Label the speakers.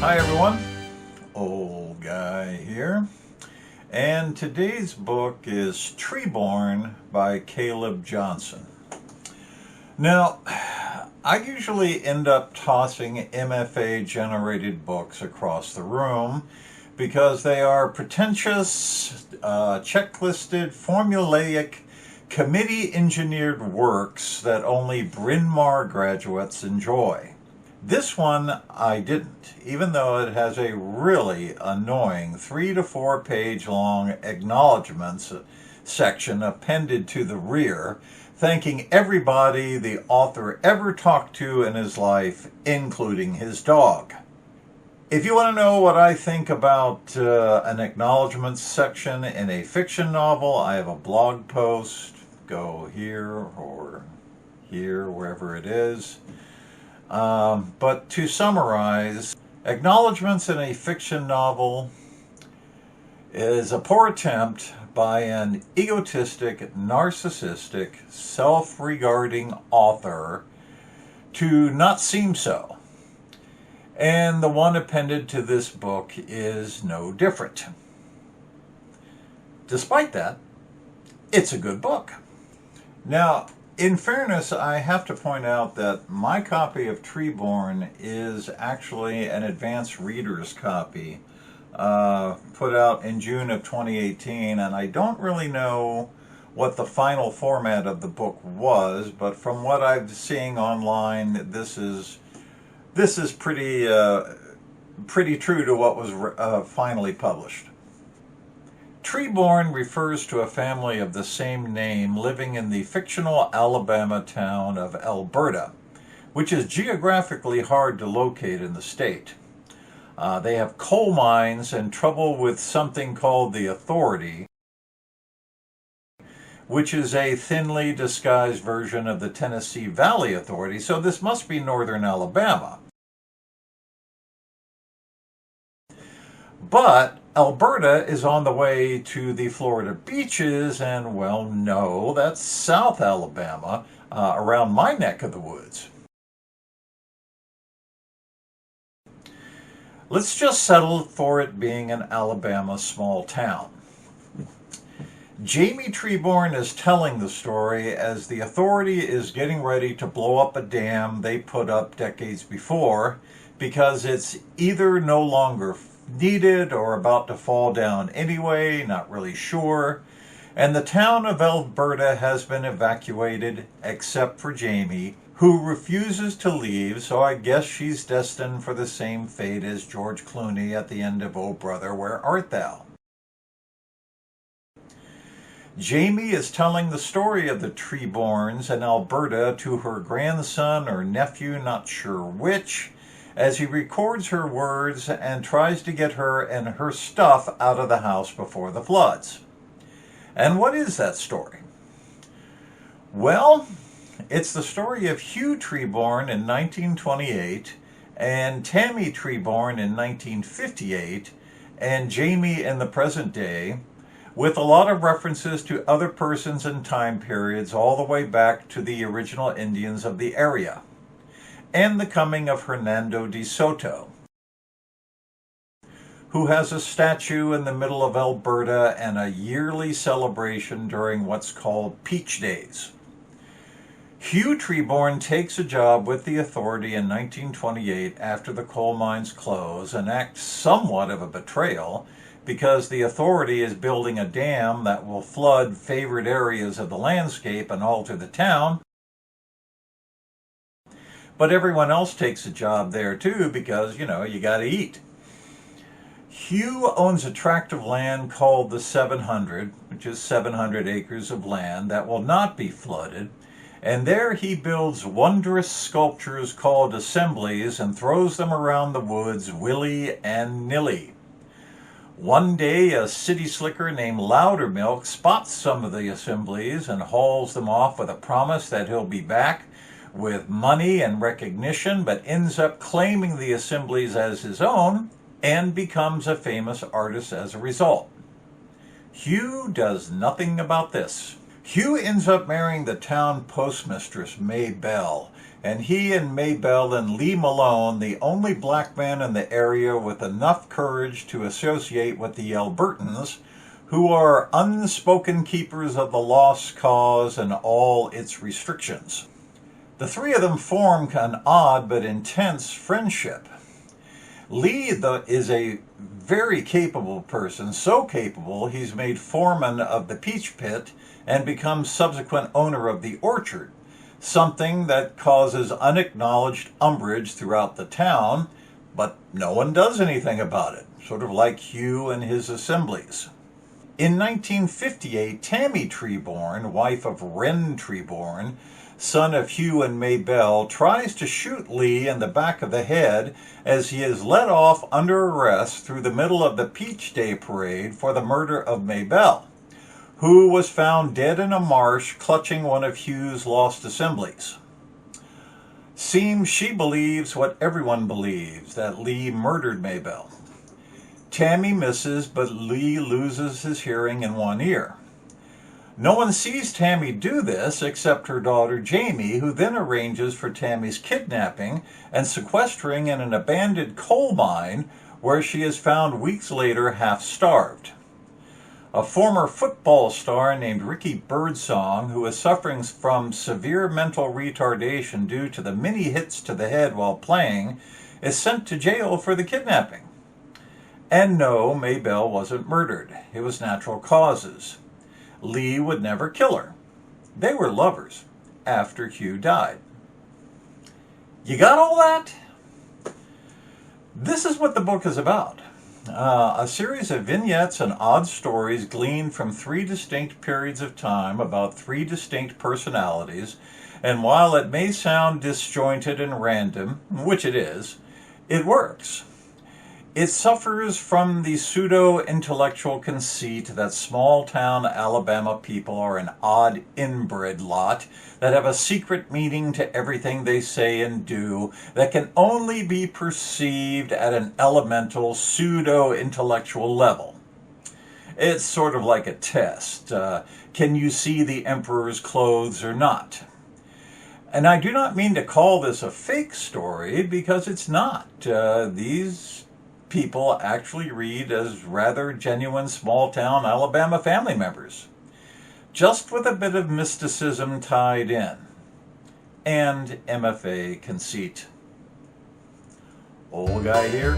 Speaker 1: Hi everyone, old guy here, and today's book is Treeborne by Caleb Johnson. Now, I usually end up tossing MFA generated books across the room because they are pretentious, checklisted, formulaic, committee engineered works that only Bryn Mawr graduates enjoy. This one I didn't, even though it has a really annoying 3 to 4 page long acknowledgments section appended to the rear, thanking everybody the author ever talked to in his life, including his dog. If you want to know what I think about an acknowledgments section in a fiction novel, I have a blog post. Go here or here, wherever it is. But to summarize, acknowledgments in a fiction novel is a poor attempt by an egotistic, narcissistic, self-regarding author to not seem so. And the one appended to this book is no different. Despite that, it's a good book. Now, in fairness, I have to point out that my copy of Treeborne is actually an advanced reader's copy put out in June of 2018, and I don't really know what the final format of the book was, but from what I'm seeing online, this is pretty true to what was finally published. Treeborne refers to a family of the same name living in the fictional Alabama town of Alberta, which is geographically hard to locate in the state. They have coal mines and trouble with something called the Authority, which is a thinly disguised version of the Tennessee Valley Authority, so this must be northern Alabama. But Alberta is on the way to the Florida beaches, and well, no, that's South Alabama, around my neck of the woods. Let's just settle for it being an Alabama small town. Jamie Treeborne is telling the story as the Authority is getting ready to blow up a dam they put up decades before because it's either no longer needed or about to fall down anyway, not really sure. And the town of Alberta has been evacuated except for Jamie, who refuses to leave, so I guess she's destined for the same fate as George Clooney at the end of Oh Brother, Where Art Thou? Jamie is telling the story of the Treebornes in Alberta to her grandson or nephew, not sure which, as he records her words and tries to get her and her stuff out of the house before the floods. And what is that story? Well, it's the story of Hugh Treeborne in 1928 and Tammy Treeborne in 1958 and Jamie in the present day, with a lot of references to other persons and time periods all the way back to the original Indians of the area, and the coming of Hernando de Soto, who has a statue in the middle of Alberta and a yearly celebration during what's called Peach Days. Hugh Treeborne takes a job with the Authority in 1928 after the coal mines close and acts somewhat of a betrayal because the Authority is building a dam that will flood favored areas of the landscape and alter the town. But everyone else takes a job there too because, you gotta eat. Hugh owns a tract of land called the 700, which is 700 acres of land that will not be flooded, and there he builds wondrous sculptures called assemblies and throws them around the woods willy and nilly. One day a city slicker named Loudermilk spots some of the assemblies and hauls them off with a promise that he'll be back with money and recognition, but ends up claiming the assemblies as his own and becomes a famous artist as a result. Hugh does nothing about this. Hugh ends up marrying the town postmistress, May Bell, and he and Maybelle and Lee Malone, the only black man in the area with enough courage to associate with the Albertans, who are unspoken keepers of the lost cause and all its restrictions. The three of them form an odd but intense friendship. Lee is a very capable person, so capable he's made foreman of the Peach Pit and becomes subsequent owner of the orchard, something that causes unacknowledged umbrage throughout the town, but no one does anything about it, sort of like Hugh and his assemblies. In 1958, Tammy Treeborne, wife of Wren Treeborne, son of Hugh and Maybelle, tries to shoot Lee in the back of the head as he is led off under arrest through the middle of the Peach Day parade for the murder of Maybelle, who was found dead in a marsh clutching one of Hugh's lost assemblies. Seems she believes what everyone believes, that Lee murdered Maybelle. Tammy misses, but Lee loses his hearing in one ear. No one sees Tammy do this except her daughter Jamie, who then arranges for Tammy's kidnapping and sequestering in an abandoned coal mine where she is found weeks later half-starved. A former football star named Ricky Birdsong, who is suffering from severe mental retardation due to the many hits to the head while playing, is sent to jail for the kidnapping. And no, Maybelle wasn't murdered. It was natural causes. Lee would never kill her. They were lovers after Hugh died. You got all that? This is what the book is about. A series of vignettes and odd stories gleaned from three distinct periods of time about three distinct personalities, and while it may sound disjointed and random, which it is, it works. It suffers from the pseudo-intellectual conceit that small-town Alabama people are an odd inbred lot that have a secret meaning to everything they say and do that can only be perceived at an elemental pseudo-intellectual level. It's sort of like a test. Can you see the emperor's clothes or not? And I do not mean to call this a fake story, because it's not. These people actually read as rather genuine small-town Alabama family members, just with a bit of mysticism tied in, and MFA conceit. Old guy here.